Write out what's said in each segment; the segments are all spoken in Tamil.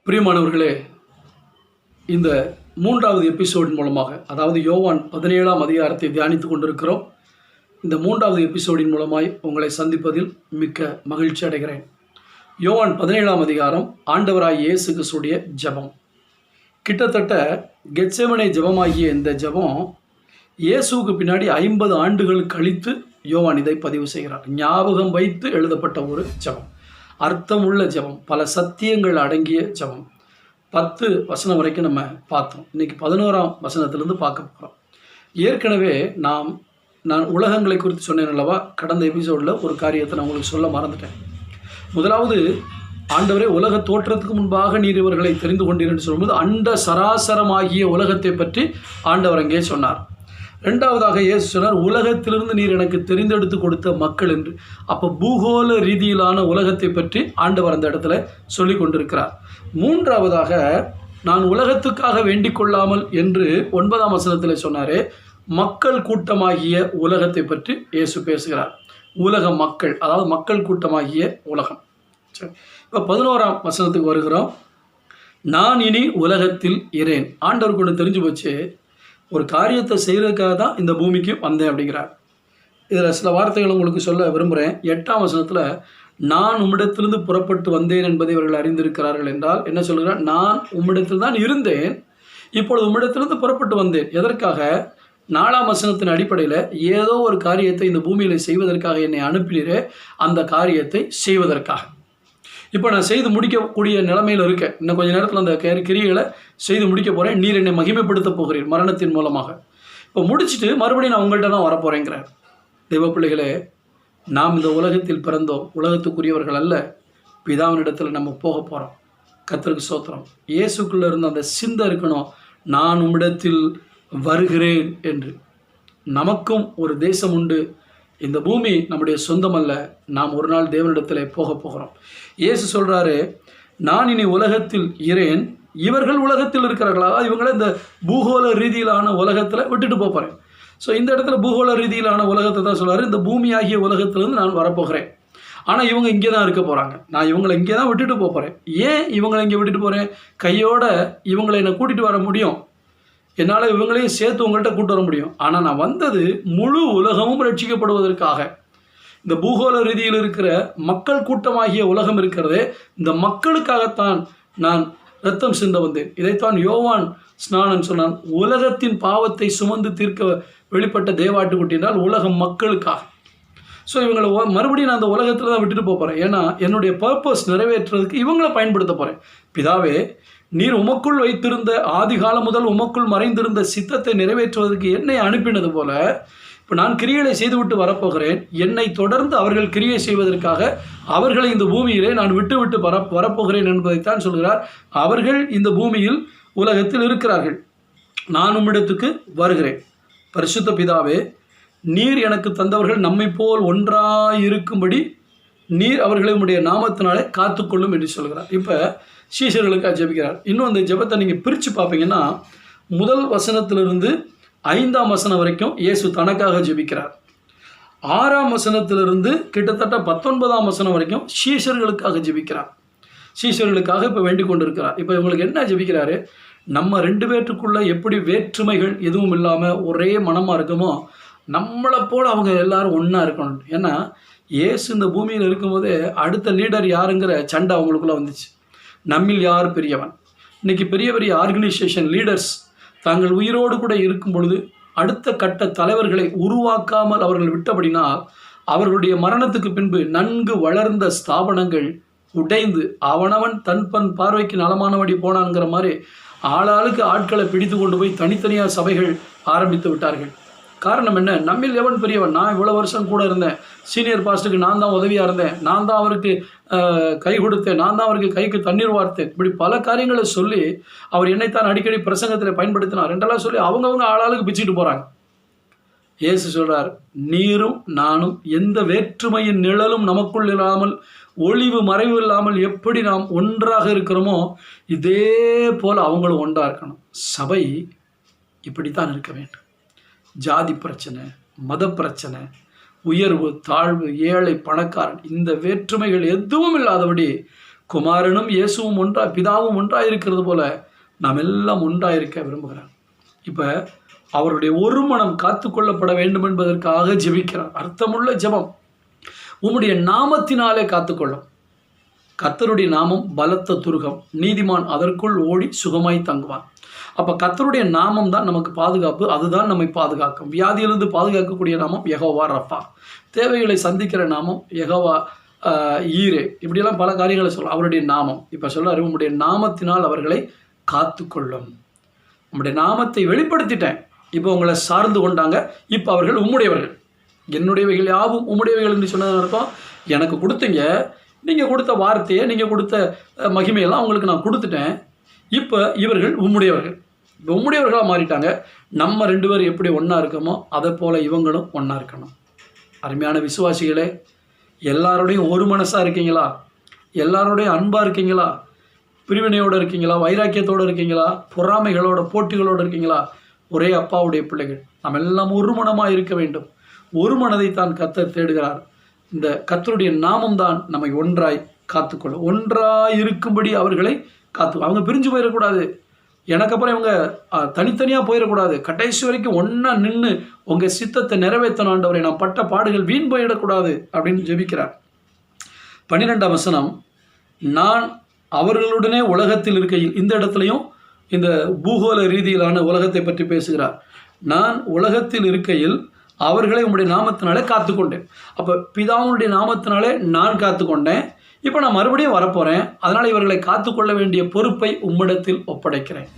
பிரியமானவர்களே, இந்த மூன்றாவது எபிசோடின் மூலமாக, அதாவது யோவான் 17ஆம் அதிகாரத்தை தியானித்து கொண்டிருக்கிறோம். இந்த மூன்றாவது எபிசோடின் மூலமாய் உங்களை சந்திப்பதில் மிக்க மகிழ்ச்சி அடைகிறேன். யோவான் 17ஆம் அதிகாரம் ஆண்டவராய் இயேசு கிறிஸ்துவுடைய ஜெபம். கிட்டத்தட்ட கெத்செமனே ஜெபமாகிய இந்த ஜெபம் இயேசுவுக்கு பின்னாடி 50 ஆண்டுகள் கழித்து யோவான் இதை பதிவு செய்கிறார். ஞாபகம் வைத்து எழுதப்பட்ட ஒரு ஜெபம், அர்த்தமுள்ள ஜெபம், பல சத்தியங்கள் அடங்கிய ஜெபம். 10 வசனம் வரைக்கும் நம்ம பார்த்தோம். இன்றைக்கி 11ஆம் வசனத்திலிருந்து பார்க்க போகிறோம். ஏற்கனவே நான் உலகங்களை குறித்து சொன்னேன் அல்லவா? கடந்த எபிசோடில் ஒரு காரியத்தை நான் உங்களுக்கு சொல்ல மறந்துட்டேன். முதலாவது, ஆண்டவரே உலக தோற்றத்துக்கு முன்பாக நீர் இவர்களை தெரிந்து கொண்டீர் என்று சொல்லும்போது அண்ட சராசரமாகிய உலகத்தை பற்றி ஆண்டவர் அங்கே சொன்னார். ரெண்டாவதாக இயேசு சொன்னார், உலகத்திலிருந்து நீர் எனக்கு தெரிந்தெடுத்து கொடுத்த மக்கள் என்று. அப்போ பூகோள ரீதியிலான உலகத்தை பற்றி ஆண்டவர் அந்த இடத்துல சொல்லி கொண்டிருக்கிறார். மூன்றாவதாக, நான் உலகத்துக்காக வேண்டிக் கொள்ளாமல் என்று 9ஆம் வசனத்தில் சொன்னாரே, மக்கள் கூட்டமாகிய உலகத்தை பற்றி இயேசு பேசுகிறார். உலக மக்கள், அதாவது மக்கள் கூட்டமாகிய உலகம். சரி, இப்போ 11ஆம் வசனத்துக்கு வருகிறோம். நான் இனி உலகத்தில் இரேன். ஆண்டவருக்கு ஒன்று தெரிஞ்சு போச்சு, ஒரு காரியத்தை செய்கிறதுக்காக தான் இந்த பூமிக்கு வந்தேன் அப்படிங்கிறார். இதில் சில வார்த்தைகள் உங்களுக்கு சொல்ல விரும்புகிறேன். 8ஆம் வசனத்தில், நான் உம்மிடத்திலிருந்து புறப்பட்டு வந்தேன் என்பதை இவர்கள் அறிந்திருக்கிறார்கள் என்றால் என்ன சொல்கிறார்? நான் உம்மிடத்தில் தான் இருந்தேன், இப்பொழுது உம்மிடத்திலிருந்து புறப்பட்டு வந்தேன். எதற்காக? 4ஆம் வசனத்தின் அடிப்படையில் ஏதோ ஒரு காரியத்தை இந்த பூமியில் செய்வதற்காக என்னை அனுப்பினீரே, அந்த காரியத்தை செய்வதற்காக. இப்போ நான் செய்து முடிக்கக்கூடிய நிலைமையில் இருக்கேன். இன்னும் கொஞ்சம் நேரத்தில் அந்த கிரியைகளை செய்து முடிக்க போகிறேன். நீர் என்னை மகிமைப்படுத்த போகிறீர் மரணத்தின் மூலமாக. இப்போ முடிச்சுட்டு மறுபடியும் நான் உங்கள்கிட்ட தான் வரப்போகிறேங்கிறார். தெய்வ பிள்ளைகளே, நாம் இந்த உலகத்தில் பிறந்தோம், உலகத்துக்குரியவர்கள் அல்ல. பிதாவினிடத்தில் நம்ம போக போகிறோம். கர்த்தருக்கு ஸ்தோத்திரம். இயேசுக்குள்ளே இருந்த அந்த சிந்தை இருக்கணும், நான் உம்மிடத்தில் வருகிறேன் என்று. நமக்கும் ஒரு தேசம் உண்டு. இந்த பூமி நம்முடைய சொந்தம் அல்ல. நாம் ஒரு நாள் தேவனிடத்தில் போக போகிறோம். இயேசு சொல்கிறாரு, நான் இனி உலகத்தில் இரேன், இவர்கள் உலகத்தில் இருக்கிறார்களா? இவங்களை இந்த பூகோள ரீதியிலான உலகத்தில் விட்டுட்டு போகிறேன். ஸோ இந்த இடத்துல பூகோள ரீதியிலான உலகத்தை தான் சொல்கிறாரு. இந்த பூமியாகிய உலகத்திலேருந்து நான் வரப்போகிறேன். ஆனால் இவங்க இங்கே தான் இருக்க போகிறாங்க. நான் இவங்களை இங்கே தான் விட்டுட்டு போகிறேன். ஏன் இவங்களை இங்கே விட்டுட்டு போகிறேன்? கையோட இவங்களை என்னை கூட்டிகிட்டு வர முடியும், என்னால் இவங்களையும் சேர்த்து உங்கள்கிட்ட கூட்டு வர முடியும். ஆனால் நான் வந்தது முழு உலகமும் ரட்சிக்கப்படுவதற்காக. இந்த பூகோள ரீதியில் இருக்கிற மக்கள் கூட்டமாகிய உலகம் இருக்கிறதே, இந்த மக்களுக்காகத்தான் நான் இரத்தம் சிந்த வந்தேன். இதைத்தான் யோவான் ஸ்நானன் சொன்னான், உலகத்தின் பாவத்தை சுமந்து தீர்க்க வெளிப்பட்ட தேவாட்டுக்குட்டி என்றால் உலகம் மக்களுக்காக. ஸோ இவங்களை மறுபடியும் நான் அந்த உலகத்தில் தான் விட்டுட்டு போகிறேன். ஏன்னா என்னுடைய பர்பஸ் நிறைவேற்றுறதுக்கு இவங்களை பயன்படுத்த போகிறேன். பிதாவே, நீர் உமக்குள் வைத்திருந்த ஆதி காலம் முதல் உமக்குள் மறைந்திருந்த சித்தத்தை நிறைவேற்றுவதற்கு என்னை அனுப்பினது போல இப்போ நான் கிரியைகளை செய்துவிட்டு வரப்போகிறேன். என்னை தொடர்ந்து அவர்கள் கிரியை செய்வதற்காக அவர்களை இந்த பூமியிலே நான் விட்டு வரப்போகிறேன் என்பதைத்தான் சொல்கிறார். அவர்கள் இந்த பூமியில் உலகத்தில் இருக்கிறார்கள். நான் உம்மிடத்துக்கு வருகிறேன். பரிசுத்த பிதாவே, நீர் எனக்கு தந்தவர்கள் நம்மை போல் ஒன்றாயிருக்கும்படி நீர் அவர்களை உம்முடைய நாமத்தினாலே காத்துக்கொள்ளும் என்று சொல்கிறார். இப்போ சீஷர்களுக்காக ஜெபிக்கிறார். இன்னும் அந்த ஜெபத்தை நீங்கள் பிரித்து பார்ப்பீங்கன்னா, முதல் வசனத்திலிருந்து 5ஆம் வசனம் வரைக்கும் இயேசு தனக்காக ஜெபிக்கிறார். 6ஆம் வசனத்திலிருந்து கிட்டத்தட்ட 19ஆம் வசனம் வரைக்கும் சீஷர்களுக்காக ஜெபிக்கிறார். சீஷர்களுக்காக இப்போ வேண்டிக் கொண்டிருக்கிறார். இப்போ இவங்களுக்கு என்ன ஜெபிக்கிறாரு? நம்ம 2 பேற்றுக்குள்ளே எப்படி வேற்றுமைகள் எதுவும் இல்லாமல் ஒரே மனமாக இருக்குமோ, நம்மளை போல் அவங்க எல்லாரும் ஒன்றா இருக்கணும். ஏன்னா இயேசு இந்த பூமியில் இருக்கும்போதே அடுத்த லீடர் யாருங்கிற சண்டை அவங்களுக்குள்ளே வந்துச்சு. நம்மில் யார் பெரியவன்? இன்றைக்கி பெரிய பெரிய ஆர்கனைசேஷன் லீடர்ஸ் தாங்கள் உயிரோடு கூட இருக்கும் பொழுது அடுத்த கட்ட தலைவர்களை உருவாக்காமல் அவர்கள் விட்டபடினால் அவர்களுடைய மரணத்துக்கு பின்பு நன்கு வளர்ந்த ஸ்தாபனங்கள் உடைந்து அவனவன் தன் பார்வைக்கு நலமானபடி போனான்ங்கிற மாதிரி ஆளாளுக்கு ஆட்களை பிடித்து கொண்டு போய் தனித்தனியாக சபைகள் ஆரம்பித்து விட்டார்கள். காரணம் என்ன? நம்மில் எவன் பெரியவன்? நான் இவ்வளோ வருஷம் கூட இருந்தேன், சீனியர் பாஸ்ட்டுக்கு நான் தான் உதவியாக இருந்தேன், நான் தான் அவருக்கு கை கொடுத்தேன், நான் தான் அவருக்கு கைக்கு தண்ணீர் வார்த்தேன், இப்படி பல காரியங்களை சொல்லி அவர் என்னைத்தான் அடிக்கடி பிரசங்கத்தில் பயன்படுத்தினார் என்றெல்லாம் சொல்லி அவங்கவுங்க ஆளாளுக்கு பிச்சுட்டு போகிறாங்க. இயேசு சொல்றார், நீரும் நானும் எந்த வேற்றுமையின் நிழலும் நமக்குள் இல்லாமல், ஒளிவு மறைவு இல்லாமல் எப்படி நாம் ஒன்றாக இருக்கிறோமோ இதே போல் அவங்களும் ஒன்றாக இருக்கணும். சபை இப்படித்தான் இருக்க வேண்டும். ஜாதி பிரச்சனை, மத பிரச்சனை, உயர்வு தாழ்வு, ஏழை பணக்காரன், இந்த வேற்றுமைகள் எதுவும் இல்லாதபடி குமாரனும் இயேசுவும் பிதாவும் ஒன்றாக இருக்கிறது போல நாம் எல்லாம் ஒன்றாக இருக்க விரும்புகிறார். இப்போ அவருடைய ஒரு மனம் காத்து கொள்ளப்பட வேண்டும் என்பதற்காக ஜெபிக்கிறார். அர்த்தமுள்ள ஜெபம். உம்முடைய நாமத்தினாலே காத்துக்கொள்ளும். கர்த்தருடைய நாமம் பலத்த துருகம், நீதிமான் அதற்குள் ஓடி சுகமாய் தங்குவான். அப்போ கர்த்தருடைய நாமம் தான் நமக்கு பாதுகாப்பு, அதுதான் நம்மை பாதுகாக்கும். வியாதியிலிருந்து பாதுகாக்கக்கூடிய நாமம் யெகோவா ரஃபா. தேவைகளை சந்திக்கிற நாமம் யெகோவா ஈரே. இப்படியெல்லாம் பல காரியங்களை சொல்லலாம். அவருடைய நாமம். இப்போ சொல்றாரு, உம்முடைய நாமத்தினால் அவர்களை காத்துக்கொள்ளும். உம்முடைய நாமத்தை வெளிப்படுத்திட்டேன், இப்போ உங்களை சார்ந்து கொண்டாங்க, இப்போ அவர்கள் உம்முடையவர்கள். என்னுடையவைகள் யாவும் உம்முடையவைகள் என்று சொன்னது அர்த்தம், எனக்கு கொடுத்தீங்க, நீங்கள் கொடுத்த வார்த்தையை, நீங்கள் கொடுத்த மகிமையெல்லாம் உங்களுக்கு நான் கொடுத்துட்டேன், இப்போ இவர்கள் உம்முடையவர்கள். இப்போ உம்முடையவர்களாக மாறிட்டாங்க. நம்ம 2 பேர் எப்படி ஒன்றா இருக்கோமோ அதை போல் இவங்களும் ஒன்றா இருக்கணும். அருமையான விசுவாசிகளே, எல்லாரோடையும் ஒரு மனசாக இருக்கீங்களா? எல்லாரோடையும் அன்பாக இருக்கீங்களா? பிரிவினையோடு இருக்கீங்களா? வைராக்கியத்தோடு இருக்கீங்களா? பொறாமைகளோட போட்டிகளோடு இருக்கீங்களா? ஒரே அப்பாவுடைய பிள்ளைகள். நாம் எல்லாம் ஒரு மனமாக இருக்க வேண்டும். ஒரு மனதைத்தான் கர்த்தர் தேடுகிறார். இந்த கர்த்தருடைய நாமம் தான் நம்மை ஒன்றாய் காத்துக்கொள்ளும். ஒன்றாய் இருக்கும்படி அவர்களை அவங்க பிரிஞ்சு போயிடக்கூடாது. எனக்கு அப்புறம் இவங்க தனித்தனியாக போயிடக்கூடாது. கடைசி வரைக்கும் ஒன்றா நின்று உங்கள் சித்தத்தை நிறைவேற்றணும் ஆண்டவரை, நான் பட்ட பாடுகள் வீண் போயிடக்கூடாது அப்படின்னு ஜெபிக்கிறார். 12ஆம் வசனம், நான் அவர்களுடனே உலகத்தில் இருக்கையில், இந்த இடத்துலையும் இந்த பூகோள ரீதியிலான உலகத்தை பற்றி பேசுகிறார். நான் உலகத்தில் இருக்கையில் அவர்களை உம்முடைய நாமத்தினாலே காத்துக்கொண்டேன். அப்போ பிதாவுடைய நாமத்தினாலே நான் காத்துக்கொண்டேன், இப்போ நான் மறுபடியும் வரப்போகிறேன், அதனால் இவர்களை காத்துக்கொள்ள வேண்டிய பொறுப்பை உம்மிடத்தில் ஒப்படைக்கிறேன்.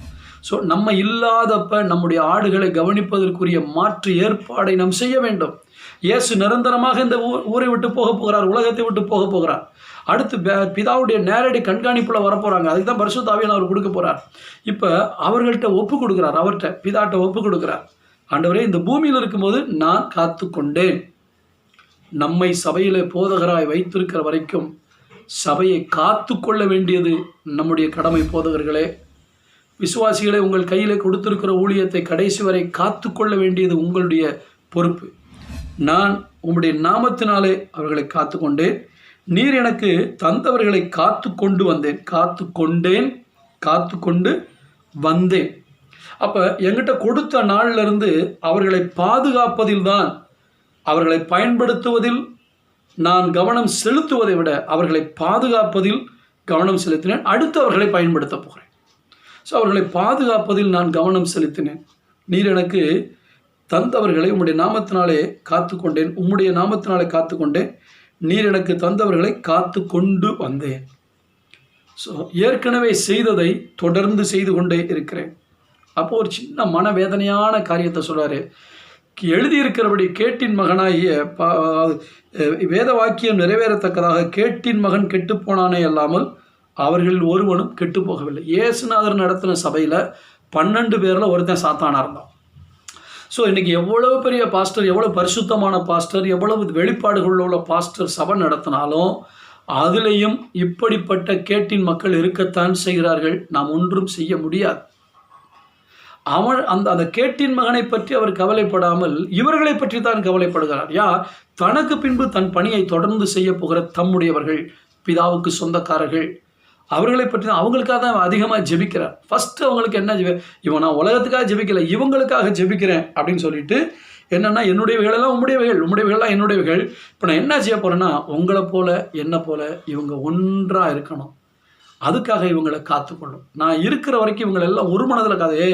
ஸோ நம்ம இல்லாதப்ப நம்முடைய ஆடுகளை கவனிப்பதற்குரிய மாற்று ஏற்பாடை நாம் செய்ய வேண்டும். இயேசு நிரந்தரமாக இந்த ஊரை விட்டு போக போகிறார், உலகத்தை விட்டு போக போகிறார். அடுத்து பிதாவுடைய நேரடி கண்காணிப்பில் வரப்போகிறாங்க. அதுக்கு தான் பரிசுத்த ஆவியானவர் அவர் கொடுக்க போகிறார். இப்போ அவர்கள்ட்ட ஒப்பு கொடுக்குறார், அவர்கிட்ட பிதாட்ட ஒப்பு கொடுக்குறார். ஆண்டவரே, இந்த பூமியில் இருக்கும்போது நான் காத்து கொண்டேன். நம்மை சபையில் போதகராய் வைத்திருக்கிற வரைக்கும் சபையை காத்து கொள்ள வேண்டியது நம்முடைய கடமை. போதகர்களே, விசுவாசிகளை, உங்கள் கையில் கொடுத்திருக்கிற ஊழியத்தை கடைசி வரை காத்து கொள்ள வேண்டியது உங்களுடைய பொறுப்பு. நான் உம்முடைய நாமத்தினாலே அவர்களை காத்து கொண்டேன், நீர் எனக்கு தந்தவர்களை காத்து கொண்டு வந்தேன். காத்து கொண்டு வந்தேன். அப்போ என்கிட்ட கொடுத்த நாளிலிருந்து அவர்களை பாதுகாப்பதில் தான், அவர்களை பயன்படுத்துவதில் நான் கவனம் செலுத்துவதை விட அவர்களை பாதுகாப்பதில் கவனம் செலுத்தினேன். அடுத்து அவர்களை பயன்படுத்த போகிறேன். ஸோ அவர்களை பாதுகாப்பதில் நான் கவனம் செலுத்தினேன். நீர் எனக்கு தந்தவர்களை உம்முடைய நாமத்தினாலே காத்து கொண்டேன், உம்முடைய நாமத்தினாலே காத்து கொண்டேன், நீர் எனக்கு தந்தவர்களை காத்து கொண்டு வந்தேன். ஸோ ஏற்கனவே செய்ததை தொடர்ந்து செய்து கொண்டே இருக்கிறேன். அப்போது ஒரு சின்ன மனவேதனையான காரியத்தை சொல்கிறாரு. எழுதியிருக்கிறபடி கேட்டின் மகனாகிய வேத வாக்கியம் நிறைவேறத்தக்கதாக கேட்டின் மகன் கெட்டுப்போனானே அல்லாமல் அவர்களில் ஒருவனும் கெட்டு போகவில்லை. இயேசுநாதர் நடத்தின சபையில் 12 பேரில் ஒருத்தன் சாத்தானாக இருந்தான். ஸோ இன்றைக்கி எவ்வளோ பெரிய பாஸ்டர், எவ்வளோ பரிசுத்தமான பாஸ்டர், எவ்வளவு வெளிப்பாடுகள் உள்ள பாஸ்டர் சபை நடத்தினாலும் அதிலையும் இப்படிப்பட்ட கேட்டின் மக்கள் இருக்கத்தான் செய்கிறார்கள். நாம் ஒன்றும் செய்ய முடியாது. அவன் அந்த கேட்டின் மகனை பற்றி அவர் கவலைப்படாமல் இவர்களை பற்றி தான் கவலைப்படுகிறார். யார்? தனக்கு பின்பு தன் பணியை தொடர்ந்து செய்ய போகிற தம்முடையவர்கள், பிதாவுக்கு சொந்தக்காரர்கள், அவர்களை பற்றி தான், அவங்களுக்காக தான் அதிகமாக ஜெபிக்கிறார். ஃபஸ்ட்டு அவங்களுக்கு என்ன, இவன் நான் உலகத்துக்காக ஜெபிக்கலை, இவங்களுக்காக ஜெபிக்கிறேன் அப்படின்னு சொல்லிட்டு, என்னென்னா என்னுடையவைகளெல்லாம் உம்முடையவைகள்லாம் என்னுடையவைகள். இப்போ நான் என்ன செய்ய போகிறேன்னா, உங்களை போல என்ன போல இவங்க ஒன்றாக இருக்கணும், அதுக்காக இவங்களை காத்துக்கொள்ளும். நான் இருக்கிற வரைக்கும் இவங்களெல்லாம் ஒரு மனதில் காதே,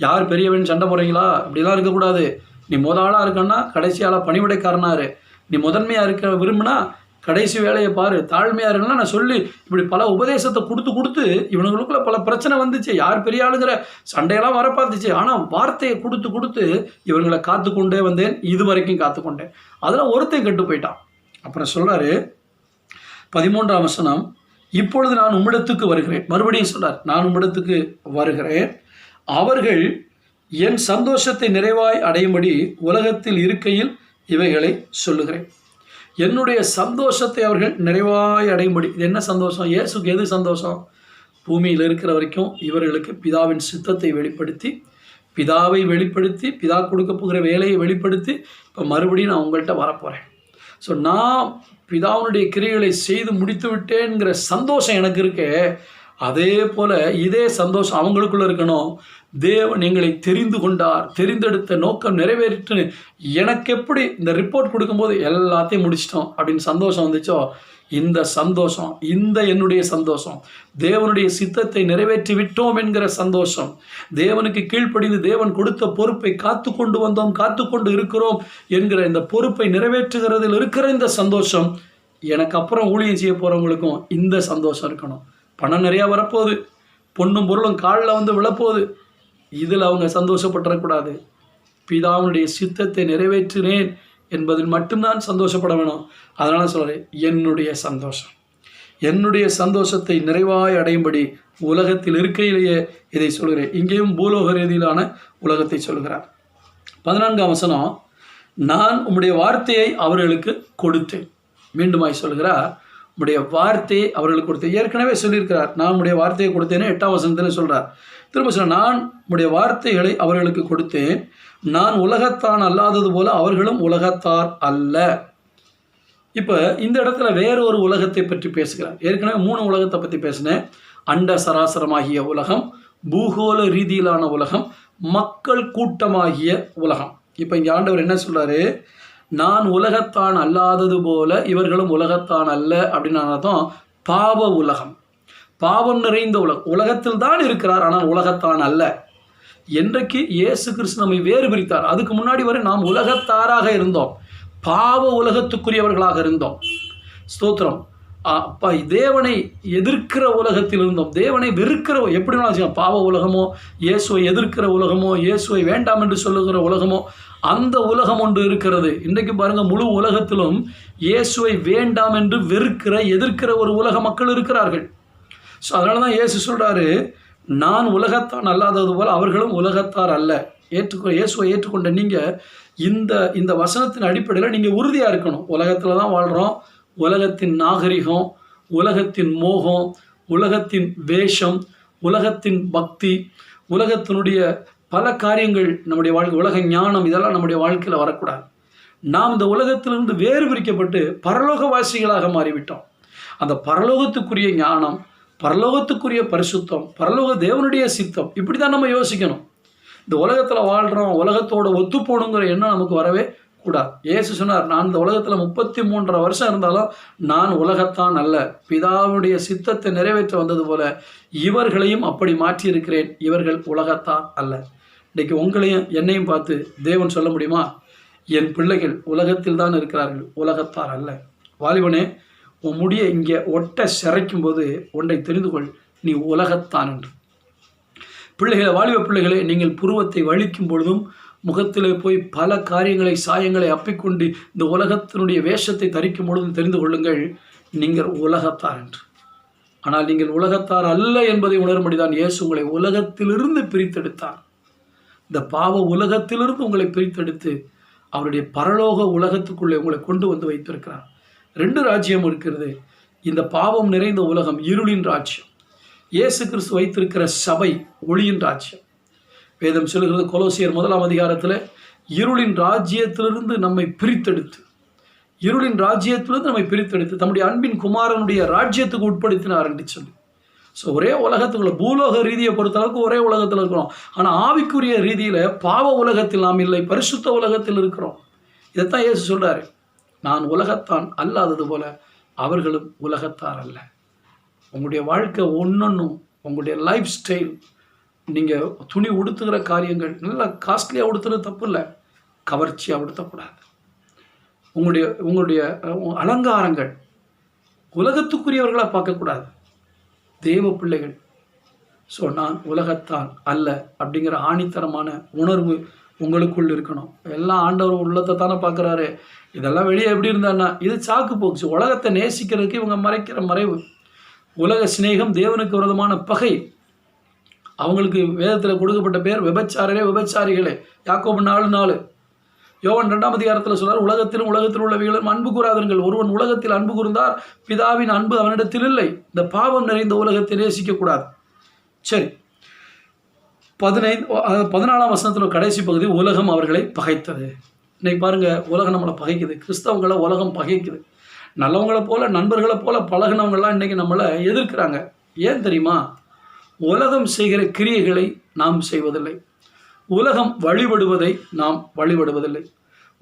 யார் பெரியவன் சண்டை போடுறீங்களா, அப்படிலாம் இருக்கக்கூடாது. நீ ஆளாக இருக்கன்னா கடைசி ஆளாக பணிவிடைக்காரனாரு, நீ முதன்மையாக இருக்க விரும்பினா கடைசி வேலையை பாரு, தாழ்மையாக இருக்குன்னா நான் சொல்லி இப்படி பல உபதேசத்தை கொடுத்து இவனுங்களுக்குள்ள பல பிரச்சனை வந்துச்சு. யார் பெரிய ஆளுங்கிற சண்டையெல்லாம் வர பார்த்துச்சு. ஆனால் வார்த்தையை கொடுத்து இவங்களை காத்து கொண்டே வந்தேன், இது வரைக்கும் காத்து கொண்டேன். அதில் ஒருத்தன் கெட்டு போயிட்டான். அப்புறம் சொல்கிறாரு 13ஆம் வசனம், இப்பொழுது நான் உம்மிடத்துக்கு வருகிறேன். மறுபடியும் சொல்கிறார், நான் உம்மிடத்துக்கு வருகிறேன், அவர்கள் என் சந்தோஷத்தை நிறைவாய் அடையும்படி உலகத்தில் இருக்கையில் இவைகளை சொல்லுகிறேன். என்னுடைய சந்தோஷத்தை அவர்கள் நிறைவாய் அடையும்படி. இது என்ன சந்தோஷம்? இயேசுக்கு எது சந்தோஷம்? பூமியில் இருக்கிற வரைக்கும் இவர்களுக்கு பிதாவின் சித்தத்தை வெளிப்படுத்தி, பிதாவை வெளிப்படுத்தி, பிதா கொடுக்க போகிற வேலையை வெளிப்படுத்தி, இப்போ மறுபடியும் நான் உங்கள்கிட்ட வரப்போகிறேன். ஸோ நான் பிதாவுடைய கிரியைகளை செய்து முடித்து விட்டேங்கிற சந்தோஷம் எனக்கு இருக்கு. அதே போல் இதே சந்தோஷம் அவங்களுக்குள்ளே இருக்கணும். தேவன் எங்களை தெரிந்து கொண்டார், தெரிந்தெடுத்த நோக்கம் நிறைவேறிட்டு எனக்கு எப்படி இந்த ரிப்போர்ட் கொடுக்கும்போது எல்லாத்தையும் முடிச்சிட்டோம் அப்படின்னு சந்தோஷம் வந்துச்சோ, இந்த சந்தோஷம், இந்த என்னுடைய சந்தோஷம், தேவனுடைய சித்தத்தை நிறைவேற்றி விட்டோம் என்கிற சந்தோஷம், தேவனுக்கு கீழ்ப்படிந்து தேவன் கொடுத்த பொறுப்பை காத்து கொண்டு வந்தோம், காத்து கொண்டு இருக்கிறோம் என்கிற இந்த பொறுப்பை நிறைவேற்றுகிறதில் இருக்கிற இந்த சந்தோஷம், எனக்கு அப்புறம் ஊழியம் செய்ய போகிறவங்களுக்கும் இந்த சந்தோஷம் இருக்கணும். பணம் நிறையா வரப்போகுது, பொண்ணும் பொருளும் காலில் வந்து விழப்போகுது, இதில் அவங்க சந்தோஷப்பட்டுறக்கூடாது. பிதாவுடைய சித்தத்தை நிறைவேற்றினேன் என்பதில் மட்டும்தான் சந்தோஷப்பட வேணும். அதனால் சொல்கிறேன், என்னுடைய சந்தோஷத்தை நிறைவாய் அடையும்படி உலகத்தில் இருக்கையிலேயே இதை சொல்கிறேன். இங்கேயும் பூலோக ரீதியிலான உலகத்தை சொல்கிறார். 14ஆம் வசனம், நான் உம்முடைய வார்த்தையை அவர்களுக்கு கொடுத்தேன். மீண்டுமாய் சொல்கிறார், உம்முடைய வார்த்தையை அவர்களுக்கு கொடுத்தேன். ஏற்கனவே சொல்லியிருக்கிறார், நான் உம்முடைய வார்த்தையை கொடுத்தேனே 8ஆம் வசனத்தில் சொல்கிறார். திரும்ப சொல்ல, நான் உம்முடைய வார்த்தைகளை அவர்களுக்கு கொடுத்தேன், நான் உலகத்தான் அல்லாதது போல அவர்களும் உலகத்தார் அல்ல. இப்போ இந்த இடத்துல வேற ஒரு உலகத்தை பற்றி பேசுகிறார். ஏற்கனவே 3 உலகத்தை பற்றி பேசினேன். அண்ட சராசரமாகிய உலகம், பூகோள ரீதியிலான உலகம், மக்கள் கூட்டமாகிய உலகம். இப்போ இங்கே ஆண்டவர் என்ன சொல்கிறாரு? நான் உலகத்தான் அல்லாதது போல இவர்களும் உலகத்தான் அல்ல அப்படின்னு அர்த்தம். பாவ உலகம், பாவம் நிறைந்த உலகம், உலகத்தில் தான் இருக்கிறார், ஆனால் உலகத்தான் அல்ல. என்றைக்கு இயேசு கிறிஸ்து நம்மை வேறு பிரித்தார், அதுக்கு முன்னாடி வரை நாம் உலகத்தாராக இருந்தோம், பாவ உலகத்துக்குரியவர்களாக இருந்தோம். ஸ்தோத்திரம். அப்போ தேவனை எதிர்க்கிற உலகத்தில் இருந்தோம், தேவனை வெறுக்கிற, எப்படி வேணாலும் பாவ உலகமோ, இயேசுவை எதிர்க்கிற உலகமோ, இயேசுவை வேண்டாம் என்று சொல்லுகிற உலகமோ, அந்த உலகம் ஒன்று இருக்கிறது. இன்றைக்கு பாருங்கள், முழு உலகத்திலும் இயேசுவை வேண்டாம் என்று வெறுக்கிற, எதிர்க்கிற ஒரு உலக மக்கள் இருக்கிறார்கள். ஸோ அதனால தான் இயேசு சொல்கிறாரு, நான் உலகத்தான் அல்லாதது போல் அவர்களும் உலகத்தார் அல்ல. இயேசுவை ஏற்றுக்கொண்ட நீங்கள் இந்த வசனத்தின் அடிப்படையில் நீங்கள் உறுதியாக இருக்கணும். உலகத்தில் தான் வாழ்கிறோம். உலகத்தின் நாகரிகம், உலகத்தின் மோகம், உலகத்தின் வேஷம், உலகத்தின் பக்தி, உலகத்தினுடைய பல காரியங்கள் நம்முடைய வாழ்க்கை, உலக ஞானம், இதெல்லாம் நம்முடைய வாழ்க்கையில் வரக்கூடாது. நாம் இந்த உலகத்திலிருந்து வேறு பிரிக்கப்பட்டு பரலோகவாசிகளாக மாறிவிட்டோம். அந்த பரலோகத்துக்குரிய ஞானம், பரலோகத்துக்குரிய பரிசுத்தம், பரலோக தேவனுடைய சித்தம், இப்படி தான் நம்ம யோசிக்கணும். இந்த உலகத்தில் வாழ்கிறோம், உலகத்தோட ஒத்து போகணுங்கிற எண்ணம் நமக்கு வரவே கூடாது. இயேசு சொன்னார், நான் இந்த உலகத்தில் 33.5 வருஷம் இருந்தாலும் நான் உலகத்தான் அல்ல, பிதாவுடைய சித்தத்தை நிறைவேற்ற வந்தது போல இவர்களையும் அப்படி மாற்றியிருக்கிறேன், இவர்கள் உலகத்தார் அல்ல. இன்றைக்கு உங்களையும் என்னையும் பார்த்து தேவன் சொல்ல முடியுமா? என் பிள்ளைகள் உலகத்தில் தான் இருக்கிறார்கள், உலகத்தார் அல்ல. வாலிபனே, உன் முடியை இங்கே ஒட்ட சிறைக்கும் போது ஒன்றை தெரிந்து கொள், நீ உலகத்தான் என்று. பிள்ளைகளை, வாலிப பிள்ளைகளை, நீங்கள் புருவத்தை வலிக்கும் பொழுதும் முகத்தில் போய் பல காரியங்களை, சாயங்களை அப்பிக்கொண்டு இந்த உலகத்தினுடைய வேஷத்தை தரிக்கும் பொழுதும் தெரிந்து கொள்ளுங்கள், நீங்கள் உலகத்தார் என்று. ஆனால் நீங்கள் உலகத்தார் அல்ல என்பதை உணரும்படிதான் இயேசு உங்களை உலகத்திலிருந்து பிரித்தெடுத்தார். இந்த பாவ உலகத்திலிருந்து உங்களை பிரித்தெடுத்து அவருடைய பரலோக உலகத்துக்குள்ளே உங்களை கொண்டு வந்து வைத்திருக்கிறார். 2 ராஜ்யம் இருக்கிறது. இந்த பாவம் நிறைந்த உலகம் இருளின் ராஜ்யம், இயேசு கிறிஸ்து வைத்திருக்கிற சபை ஒளியின் ராஜ்யம். வேதம் சொல்லுகிறது, கொலோசியர் 1ஆம் அதிகாரத்தில், இருளின் ராஜ்யத்திலிருந்து நம்மை பிரித்தெடுத்து, இருளின் ராஜ்யத்திலிருந்து நம்மை பிரித்தெடுத்து தம்முடைய அன்பின் குமாரனுடைய ராஜ்யத்துக்கு உட்படுத்தினார் என்று சொல்லி. ஸோ ஒரே உலகத்துக்குள்ள, பூலோக ரீதியை பொறுத்தளவுக்கு ஒரே உலகத்தில் இருக்கிறோம். ஆனால் ஆவிக்குரிய ரீதியில் பாவ உலகத்தில் நாம் இல்லை, பரிசுத்த உலகத்தில் இருக்கிறோம். இதைத்தான் இயேசு சொல்கிறாரு, நான் உலகத்தான் அல்லாதது போல அவர்களும் உலகத்தார் அல்ல. உங்களுடைய வாழ்க்கை ஒன்றொன்றும், உங்களுடைய லைஃப் ஸ்டைல், நீங்கள் துணி உடுத்துகிற காரியங்கள் நல்லா காஸ்ட்லியாக உடுத்துறது தப்பு இல்லை, கவர்ச்சியாக உடுத்தக்கூடாது. உங்களுடைய அலங்காரங்கள் உலகத்துக்குரியவர்களாக பார்க்கக்கூடாது, தேவ பிள்ளைகள். ஸோ நான் உலகத்தான் அல்ல அப்படிங்கிற ஆணித்தரமான உணர்வு உங்களுக்குள் இருக்கணும். எல்லாம் ஆண்டவர் உள்ளத்தை தானே பார்க்குறாரு. இதெல்லாம் வெளியே எப்படி இருந்தான்னா இது சாக்கு போக்குச்சு. உலகத்தை நேசிக்கிறதுக்கு இவங்க மறைக்கிற மறைவு. உலக சிநேகம் தேவனுக்கு விரோதமான பகை. அவங்களுக்கு வேதத்தில் கொடுக்கப்பட்ட பேர் விபச்சாரரே விபச்சாரிகளே. யாக்கோபு 4:4. யோவான் 2ஆம் அதிகாரத்தில் சொல்றார், உலகத்தில் உள்ளவைகளும் அன்பு கூறாதீர்கள். ஒருவன் உலகத்தில் அன்பு கூர்ந்தார், பிதாவின் அன்பு அவனிடத்தில் இல்லை. இந்த பாவம் நிறைந்த உலகத்தை நேசிக்கக்கூடாது. சரி, 14ஆம் வசனத்தில் கடைசி பகுதி, உலகம் அவர்களை பகைத்தது. இன்னைக்கு பாருங்க, உலகம் நம்மளை பகைக்குது. கிறிஸ்தவங்களை உலகம் பகைக்குது. நல்லவங்களை போல நண்பர்களை போல பழகினவங்கள்லாம் இன்றைக்கி நம்மளை எதிர்க்கிறாங்க. ஏன் தெரியுமா? உலகம் செய்கிற கிரியைகளை நாம் செய்வதில்லை. உலகம் வழிபடுவதை நாம் வழிபடுவதில்லை.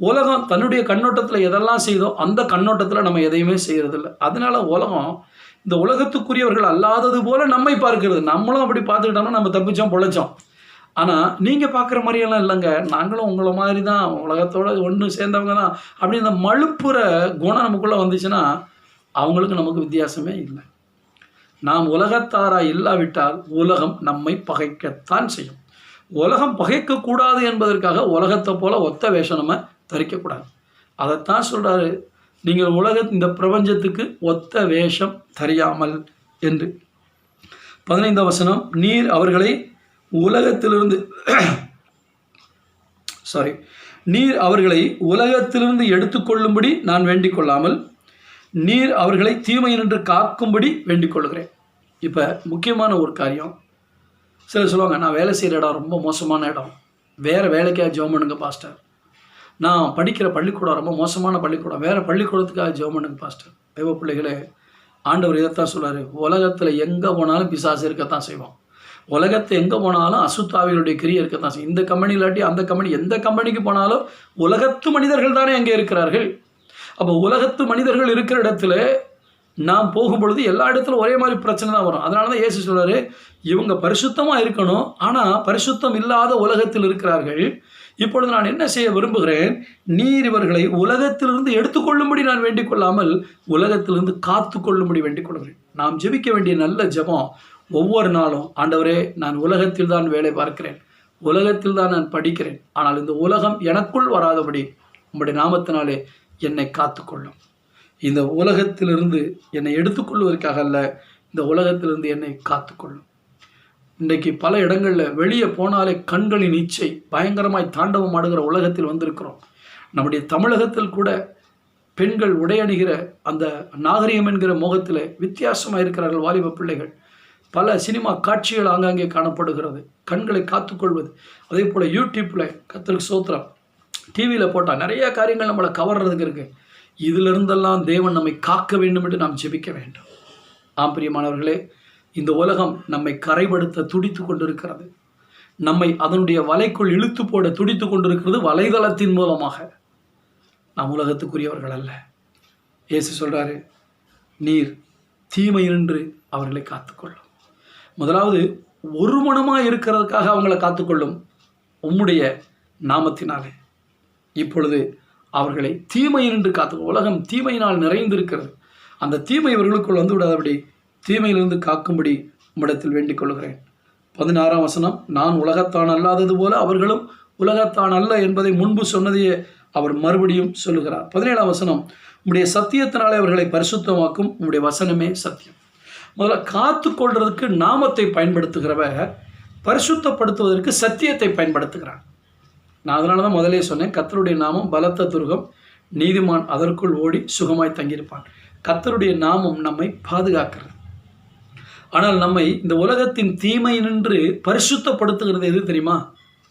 உலகம் தன்னுடைய கண்ணோட்டத்தில் எதெல்லாம் செய்தோ அந்த கண்ணோட்டத்தில் நம்ம எதையுமே செய்கிறதில்லை. அதனால உலகம் இந்த உலகத்துக்குரியவர்கள் அல்லாதது போல நம்மை பார்க்கிறது. நம்மளும் அப்படி பார்த்துக்கிட்டோம்னா நம்ம தப்பிச்சோம் பொழைச்சோம். ஆனால் நீங்கள் பார்க்குற மாதிரியெல்லாம் இல்லைங்க, நாங்களும் உங்களை மாதிரி தான், உலகத்தோடு ஒன்று சேர்ந்தவங்க தான் அப்படி இந்த மழுப்புற குணம் நமக்குள்ளே வந்துச்சுன்னா அவங்களுக்கு நமக்கு வித்தியாசமே இல்லை. நாம் உலகத்தாராக இல்லாவிட்டால் உலகம் நம்மை பகைக்கத்தான் செய்யும். உலகம் பகைக்கக்கூடாது என்பதற்காக உலகத்தை போல ஒத்த வேஷம் நம்ம தரிக்கக்கூடாது. அதைத்தான் சொல்கிறாரு, நீங்கள் இந்த பிரபஞ்சத்துக்கு ஒத்த வேஷம் தெரியாமல் என்று. 15ஆம் வசனம், நீர் அவர்களை உலகத்திலிருந்து எடுத்துக்கொள்ளும்படி நான் வேண்டிக் கொள்ளாமல் நீர் அவர்களை தீமையினின்று காக்கும்படி வேண்டிக் கொள்கிறேன். இப்போ முக்கியமான ஒரு காரியம், சிலர் சொல்லுவாங்க, நான் வேலை செய்கிற இடம் ரொம்ப மோசமான இடம், வேறு வேலைக்காக ஜெபம் பண்ணுங்க பாஸ்டர். நான் படிக்கிற பள்ளிக்கூடம் ரொம்ப மோசமான பள்ளிக்கூடம், வேறு பள்ளிக்கூடத்துக்காக ஜெபம் பண்ணுங்க பாஸ்டர். தெய்வ பிள்ளைகளே, ஆண்டவர் இதைத்தான் சொல்கிறார், உலகத்தில் எங்கே போனாலும் பிசாசு இருக்கத்தான் செய்வான். உலகத்தை எங்கே போனாலும் அசுத்தாவிகளுடைய கிரியை இருக்கத்தான் செய்யும். இந்த கம்பெனி இல்லாட்டி அந்த கம்பெனி, எந்த கம்பெனிக்கு போனாலும் உலகத்து மனிதர்கள் தானே அங்கே இருக்கிறார்கள். அப்போ உலகத்து மனிதர்கள் இருக்கிற இடத்துல நாம் போகும்பொழுது எல்லா இடத்துலையும் ஒரே மாதிரி பிரச்சனை தான் வரும். அதனால தான் இயேசு சொல்கிறாரு, இவங்க பரிசுத்தமாக இருக்கணும், ஆனால் பரிசுத்தம் இல்லாத உலகத்தில் இருக்கிறார்கள். இப்பொழுது நான் என்ன செய்ய விரும்புகிறேன், நீர் இவர்களை உலகத்திலிருந்து எடுத்துக்கொள்ளும்படி நான் வேண்டிக் கொள்ளாமல் உலகத்திலிருந்து காத்து கொள்ளும்படி வேண்டிக் கொள்கிறேன். நாம் ஜெபிக்க வேண்டிய நல்ல ஜெபம் ஒவ்வொரு நாளும், ஆண்டவரே, நான் உலகத்தில் தான் வேலை பார்க்கிறேன், உலகத்தில் தான் நான் படிக்கிறேன், ஆனால் இந்த உலகம் எனக்குள் வராதபடி உம்முடைய நாமத்தினாலே என்னை காத்துக்கொள்ளும். இந்த உலகத்திலிருந்து என்னை எடுத்துக்கொள்வதற்காக அல்ல, இந்த உலகத்திலிருந்து என்னை காத்துக்கொள்ளும். இன்றைக்கு பல இடங்களில் வெளியே போனாலே கண்களின் இச்சை பயங்கரமாய் தாண்டவம் ஆடுகிற உலகத்தில் வந்திருக்கிறோம். நம்முடைய தமிழகத்தில் கூட பெண்கள் உடையணிகிற அந்த நாகரிகம் என்கிற மோகத்தில் வித்தியாசமாக இருக்கிறார்கள் வாலிப பிள்ளைகள். பல சினிமா காட்சிகள் ஆங்காங்கே காணப்படுகிறது. கண்களை காத்துக்கொள்வது, அதே போல் யூடியூப்பில் கர்த்தருக்கு ஸ்தோத்திரம் டிவியில் போட்டால் நிறைய காரியங்கள் நம்மளை கவர்றதுக்கு இருக்குது. இதிலிருந்தெல்லாம் தேவன் நம்மை காக்க வேண்டும் என்று நாம் ஜெபிக்க வேண்டும். ஆம் பிரியமானவர்களே, இந்த உலகம் நம்மை கரைப்படுத்த துடித்து கொண்டிருக்கிறது. நம்மை அதனுடைய வலைக்குள் இழுத்து போட துடித்து கொண்டிருக்கிறது. வலைதளத்தின் மூலமாக நாம் உலகத்துக்குரியவர்கள் அல்ல. இயேசு சொல்கிறாரு, நீர் தீமையினின்று அவர்களை காத்துக்கொள்ளும். முதலாவது ஒரு மனமாக இருக்கிறதுக்காக அவங்கள காத்துக்கொள்ளும் உம்முடைய நாமத்தினாலே. இப்பொழுது அவர்களை தீமையினின்று காத்துக்கொள்ளும். உலகம் தீமையினால் நிறைந்திருக்கிறது. அந்த தீமை இவர்களுக்குள் வந்து விடாதபடி தீமையிலிருந்து காக்கும்படி உம்மிடத்தில் வேண்டிக் கொள்கிறேன். 16ஆம் வசனம், நான் உலகத்தான் அல்லாதது போல அவர்களும் உலகத்தான் அல்ல என்பதை முன்பு சொன்னதையே அவர் மறுபடியும் சொல்லுகிறார். 17ஆம் வசனம், உம்முடைய சத்தியத்தினாலே அவர்களை பரிசுத்தமாக்கும், உம்முடைய வசனமே சத்தியம். முதல்ல காத்து கொள்றதுக்கு நாமத்தை பயன்படுத்துகிறவ பரிசுத்தப்படுத்துவதற்கு சத்தியத்தை பயன்படுத்துகிறான். நான் அதனால தான் முதலே சொன்னேன், கர்த்தருடைய நாமம் பலத்த துருகம், நீதிமான் அதற்குள் ஓடி சுகமாய் தங்கியிருப்பான். கர்த்தருடைய நாமம் நம்மை பாதுகாக்கிறது. ஆனால் நம்மை இந்த உலகத்தின் தீமை நின்று பரிசுத்தப்படுத்துகிறது எது தெரியுமா?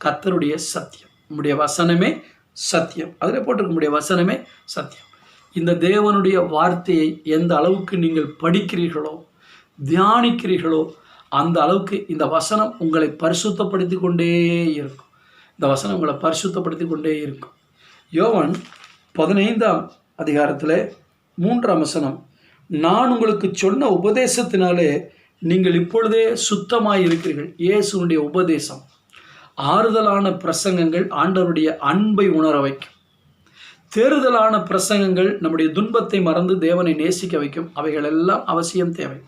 கர்த்தருடைய சத்தியம். உம்முடைய வசனமே சத்தியம். அதில் போட்டிருக்க உம்முடைய வசனமே சத்தியம். இந்த தேவனுடைய வார்த்தையை எந்த அளவுக்கு நீங்கள் படிக்கிறீர்களோ தியானிக்கிறீர்களோ அந்த அளவுக்கு இந்த வசனம் உங்களை பரிசுத்தப்படுத்தி கொண்டே இருக்கும். இந்த வசனம் உங்களை பரிசுத்தப்படுத்தி கொண்டே இருக்கும். யோவான் 15ஆம் அதிகாரத்தில் 3ஆம் வசனம், நான் உங்களுக்கு சொன்ன உபதேசத்தினாலே நீங்கள் இப்பொழுதே சுத்தமாய் இருக்கிறீர்கள். இயேசுனுடைய உபதேசம், ஆறுதலான பிரசங்கங்கள் ஆண்டவருடைய அன்பை உணர வைக்கும். தேறுதலான பிரசங்கங்கள் நம்முடைய துன்பத்தை மறந்து தேவனை நேசிக்க வைக்கும். அவைகள் எல்லாம் அவசியம் தேவை.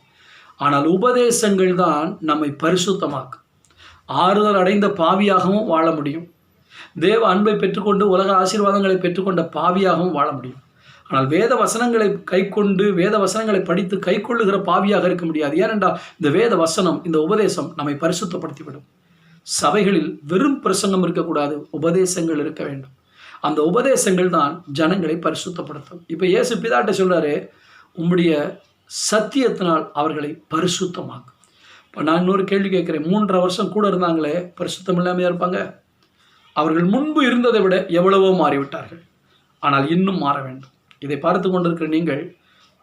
ஆனால் உபதேசங்கள் தான் நம்மை பரிசுத்தமாக்கும். ஆறுதல் அடைந்த பாவியாகவும் வாழ முடியும். தேவ அன்பை பெற்றுக்கொண்டு உலக ஆசீர்வாதங்களை பெற்றுக்கொண்ட பாவியாகவும் வாழ முடியும். ஆனால் வேத வசனங்களை கைக்கொண்டு வேத வசனங்களை படித்து கைக்கொள்ளுகிற பாவியாக இருக்க முடியாது. ஏனென்றால் இந்த வேத வசனம், இந்த உபதேசம் நம்மை பரிசுத்தப்படுத்திவிடும். சபைகளில் வெறும் பிரசங்கம் இருக்கக்கூடாது, உபதேசங்கள் இருக்க வேண்டும். அந்த உபதேசங்கள் தான் ஜனங்களை பரிசுத்தப்படுத்தும். இப்போ இயேசு பிதாட்ட சொல்றாரு, உம்முடைய சத்தியத்தினால் அவர்களை பரிசுத்தமாக்கும். இப்போ நான் இன்னொரு கேள்வி கேட்குறேன், 3.5 வருஷம் கூட இருந்தாங்களே, பரிசுத்தம் இல்லாமையா இருப்பாங்க? அவர்கள் முன்பு இருந்ததை விட எவ்வளவோ மாறிவிட்டார்கள். ஆனால் இன்னும் மாற வேண்டும். இதை பார்த்து கொண்டிருக்கிற நீங்கள்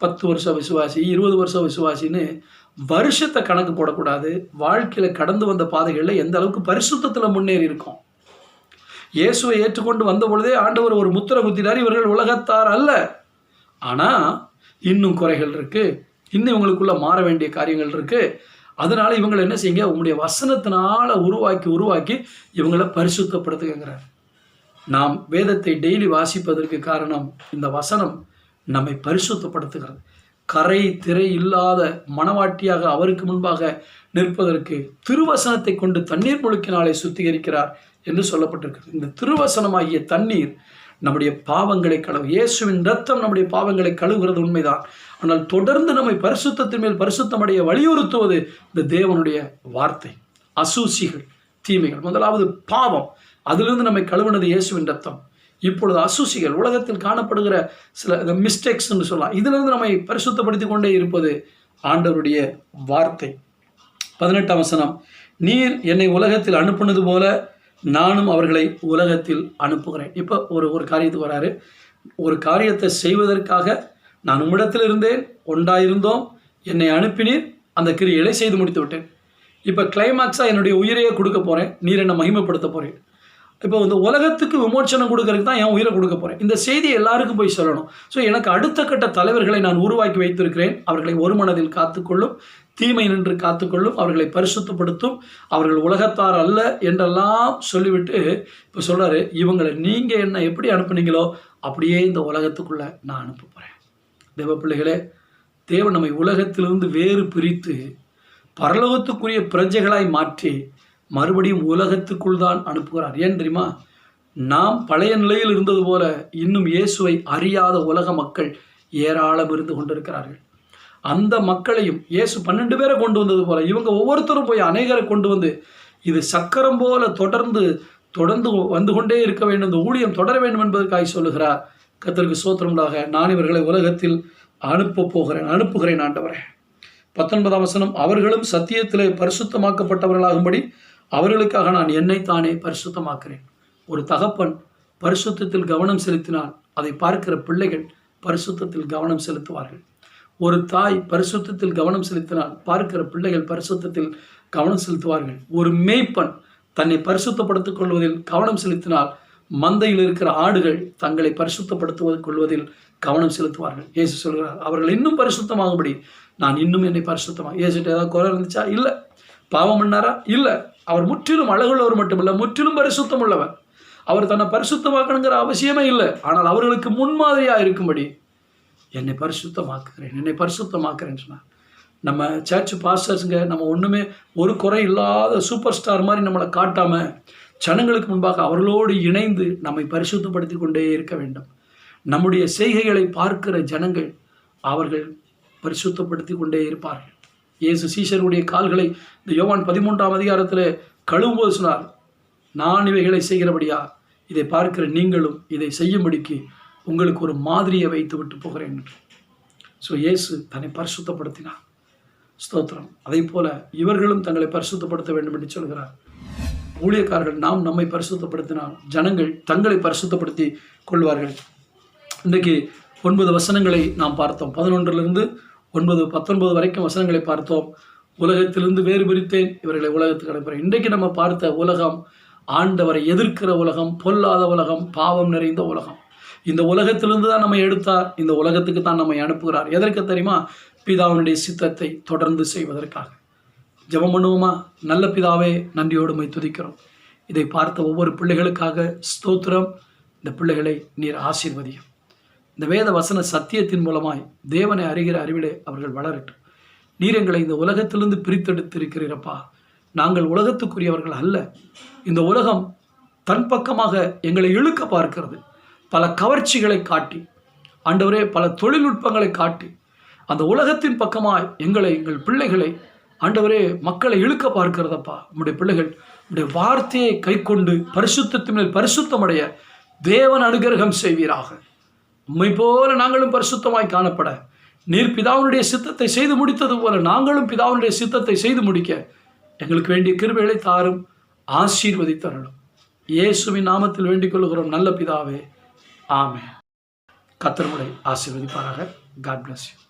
10 வருஷம் விசுவாசி, 20 வருஷம் விசுவாசின்னு வருஷத்தை கணக்கு போடக்கூடாது. வாழ்க்கையில் கடந்து வந்த பாதைகளில் எந்த அளவுக்கு பரிசுத்தத்தில் முன்னேறி இருக்கோம். இயேசுவை ஏற்றுக்கொண்டு வந்த பொழுதே ஆண்டவர் ஒரு முத்திரை குத்தினார், இவர்கள் உலகத்தார் அல்ல. ஆனால் இன்னும் குறைகள் இருக்குது, இன்னும் இவங்களுக்குள்ள மாற வேண்டிய காரியங்கள் இருக்குது. அதனால இவங்களை என்ன செய்யுங்க, உங்களுடைய வசனத்தினால உருவாக்கி இவங்களை பரிசுத்தப்படுத்துகிறார். நாம் வேதத்தை டெய்லி வாசிப்பதற்கு காரணம் இந்த வசனம் நம்மை பரிசுத்தப்படுத்துகிறது. கரை திரை இல்லாத மணவாட்டியாக அவருக்கு முன்பாக நிற்பதற்கு திருவசனத்தை கொண்டு தண்ணீர் முழுக்கினாலே சுத்திகரிக்கிறார் என்று சொல்லப்பட்டிருக்கிறது. இந்த திருவசனமாகிய தண்ணீர் நம்முடைய பாவங்களை கழுவு. இயேசுவின் ரத்தம் நம்முடைய பாவங்களை கழுவுகிறது உண்மைதான். ஆனால் தொடர்ந்து நம்மை பரிசுத்தத்தின் மேல் பரிசுத்தமடைய வலியுறுத்துவது இந்த தேவனுடைய வார்த்தை. அசூசிகள், தீமைகள், முதலாவது பாவம், அதிலிருந்து நம்மை கழுவுனது இயேசுவின் ரத்தம். இப்பொழுது அசூசிகள், உலகத்தில் காணப்படுகிற சில மிஸ்டேக்ஸ் என்று சொல்லலாம், இதிலிருந்து நம்மை பரிசுத்தப்படுத்தி கொண்டே இருப்பது ஆண்டவருடைய வார்த்தை. 18ஆம் வசனம், நீர் என்னை உலகத்தில் அனுப்புனது போல நானும் அவர்களை உலகத்தில் அனுப்புகிறேன். இப்போ ஒரு காரியத்துக்கு வராரு. ஒரு காரியத்தை செய்வதற்காக நான் உம்மிடத்தில் இருந்தேன், ஒன்றாயிருந்தோம், என்னை அனுப்பினீர், அந்த கிரியைகளை செய்து முடித்து விட்டேன். இப்போ கிளைமாக்ஸாக என்னுடைய உயிரையே கொடுக்க போகிறேன், நீர் என்னை மகிமைப்படுத்த போகிறேன். இப்போ இந்த உலகத்துக்கு விமோச்சனம் கொடுக்கறதுக்கு தான் என் உயிரை கொடுக்க போகிறேன். இந்த செய்தியை எல்லாருக்கும் போய் சொல்லணும். ஸோ எனக்கு அடுத்த கட்ட தலைவர்களை நான் உருவாக்கி வைத்திருக்கிறேன். அவர்களை ஒரு மனதில் காத்துக்கொள்ளும், தீமை நின்று காத்துக்கொள்ளும், அவர்களை பரிசுத்தப்படுத்தும், அவர்கள் உலகத்தார் அல்ல என்றெல்லாம் சொல்லிவிட்டு இப்போ சொல்கிறாரு, இவங்களை நீங்கள் என்ன எப்படி அனுப்புனீங்களோ அப்படியே இந்த உலகத்துக்குள்ளே நான் அனுப்ப போகிறேன். தேவ பிள்ளைகளே, தேவன் நம்மை உலகத்திலிருந்து வேறு பிரித்து பரலோகத்துக்குரிய பிரஜைகளாய் மாற்றி மறுபடியும் உலகத்துக்குள் தான் அனுப்புகிறார். ஏன் தெரியுமா? நாம் பழைய நிலையில் இருந்தது போல இன்னும் இயேசுவை அறியாத உலக மக்கள் ஏராளம் இருந்து கொண்டிருக்கிறார்கள். அந்த மக்களையும் இயேசு 12 பேரை கொண்டு வந்தது போல இவங்க ஒவ்வொருத்தரும் போய் அநேகரை கொண்டு வந்து இது சக்கரம் போல தொடர்ந்து வந்து கொண்டே இருக்க வேண்டும், இந்த ஊழியம் தொடர வேண்டும் என்பதற்காக சொல்லுகிறார். கர்த்தருக்கு ஸ்தோத்திரமுண்டாக. நான் இவர்களை உலகத்தில் அனுப்புகிறேன் ஆண்டவரே. 19ஆம் வசனம், அவர்களும் சத்தியத்திலே பரிசுத்தமாக்கப்பட்டவர்களாகும்படி அவர்களுக்காக நான் என்னைத்தானே பரிசுத்தமாக்கிறேன். ஒரு தகப்பன் பரிசுத்தத்தில் கவனம் செலுத்தினால் அதை பார்க்கிற பிள்ளைகள் பரிசுத்தத்தில் கவனம் செலுத்துவார்கள். ஒரு தாய் பரிசுத்தத்தில் கவனம் செலுத்தினால் பார்க்கிற பிள்ளைகள் பரிசுத்தத்தில் கவனம் செலுத்துவார்கள். ஒரு மேய்ப்பன் தன்னை பரிசுத்தப்படுத்திக் கொள்வதில் கவனம் செலுத்தினால் மந்தையில் இருக்கிற ஆடுகள் தங்களை கொள்வதில் கவனம் செலுத்துவார்கள். இயேசு சொல்கிறார், அவர்கள் இன்னும் பரிசுத்தமாகும்படி நான் இன்னும் என்னை பரிசுத்தமாக. இயேசுகிட்ட ஏதாவது குறை இருந்துச்சா? இல்லை. பாவம் பண்ணாரா? இல்லை. அவர் முற்றிலும் அழகுள்ளவர் மட்டுமில்லை, முற்றிலும் பரிசுத்தம் உள்ளவர். அவர் தன்னை பரிசுத்தமாக்கணுங்கிற அவசியமே இல்லை. ஆனால் அவர்களுக்கு முன்மாதிரியாக இருக்கும்படி என்னை பரிசுத்தமாக்குறேன்னு சொன்னார். நம்ம சர்ச் பாஸ்டர்ஸுங்க நம்ம ஒன்றுமே ஒரு குறை இல்லாத சூப்பர் ஸ்டார் மாதிரி நம்மளை காட்டாமல் ஜனங்களுக்கு முன்பாக அவர்களோடு இணைந்து நம்மை பரிசுத்தப்படுத்தி கொண்டே இருக்க வேண்டும். நம்முடைய செய்கைகளை பார்க்கிற ஜனங்கள் அவர்கள் பரிசுத்தப்படுத்தி கொண்டே இருப்பார்கள். இயேசு சீஷருடைய கால்களை இந்த யோவான் 13ஆம் அதிகாரத்தில் கழுவும்போது சொன்னார், நான் இவைகளை செய்கிறபடியா இதை பார்க்கிற நீங்களும் இதை செய்யும்படிக்கு உங்களுக்கு ஒரு மாதிரியை வைத்து விட்டு போகிறேன் என்று. ஸோ இயேசு தன்னை பரிசுத்தப்படுத்தினார். ஸ்தோத்திரம். அதே போல இவர்களும் தங்களை பரிசுத்தப்படுத்த வேண்டும் என்று சொல்கிறார். ஊழியக்காரர்கள் நாம் நம்மை பரிசுத்தப்படுத்தினால் ஜனங்கள் தங்களை பரிசுத்தப்படுத்தி கொள்வார்கள். இன்றைக்கு 9 வசனங்களை நாம் பார்த்தோம். 11லிருந்து 19 வரைக்கும் வசனங்களை பார்த்தோம். உலகத்திலிருந்து வேறு பிரித்தேன், இவர்களை உலகத்துக்கு அனுப்புகிறேன். இன்றைக்கு நம்ம பார்த்த உலகம் ஆண்டவரை எதிர்க்கிற உலகம், பொல்லாத உலகம், பாவம் நிறைந்த உலகம். இந்த உலகத்திலிருந்து தான் நம்மை எடுத்தார், இந்த உலகத்துக்கு தான் நம்மை அனுப்புகிறார். எதற்கு தெரியுமா? பிதாவினுடைய சித்தத்தை தொடர்ந்து செய்வதற்காக. ஜெபம் பண்ணுவோமா? நல்ல பிதாவே, நன்றியோடு உம்மை துதிக்கிறோம். இதை பார்த்த ஒவ்வொரு பிள்ளைகளுக்காக ஸ்தோத்திரம். இந்த பிள்ளைகளை நீர் ஆசீர்வதியும். இந்த வேத வசன சத்தியத்தின் மூலமாய் தேவனை அறிகிற அறிவிலே அவர்கள் வளரட்டும். நீர் எங்களை இந்த உலகத்திலிருந்து பிரித்தெடுத்திருக்கிறீரப்பா. நாங்கள் உலகத்துக்குரியவர்கள் அல்ல. இந்த உலகம் தன் பக்கமாக எங்களை இழுக்க பார்க்கிறது. பல கவர்ச்சிகளை காட்டி ஆண்டவரே பல தொழில்நுட்பங்களை காட்டி அந்த உலகத்தின் பக்கமாய் எங்கள் பிள்ளைகளை ஆண்டவரே மக்களை இழுக்க பார்க்கிறதப்பா. உம்முடைய பிள்ளைகள் உம்முடைய வார்த்தையை கை கொண்டு பரிசுத்தத்தின் மேல் பரிசுத்தமடைய தேவன் அனுகிரகம் செய்வீராக. உம்மை போல நாங்களும் பரிசுத்தமாய் காணப்பட நீர் பிதாவினுடைய சித்தத்தை செய்து முடித்தது போல நாங்களும் பிதாவினுடைய சித்தத்தை செய்து முடிக்க எங்களுக்கு வேண்டிய கிருபைகளை தாரும், ஆசீர்வதித்தரணும். இயேசுவின் நாமத்தில் வேண்டிக் கொள்கிறோம் நல்ல பிதாவே, ஆமென். கர்த்தர் உங்களை ஆசீர்வதிப்பாராக. God bless you.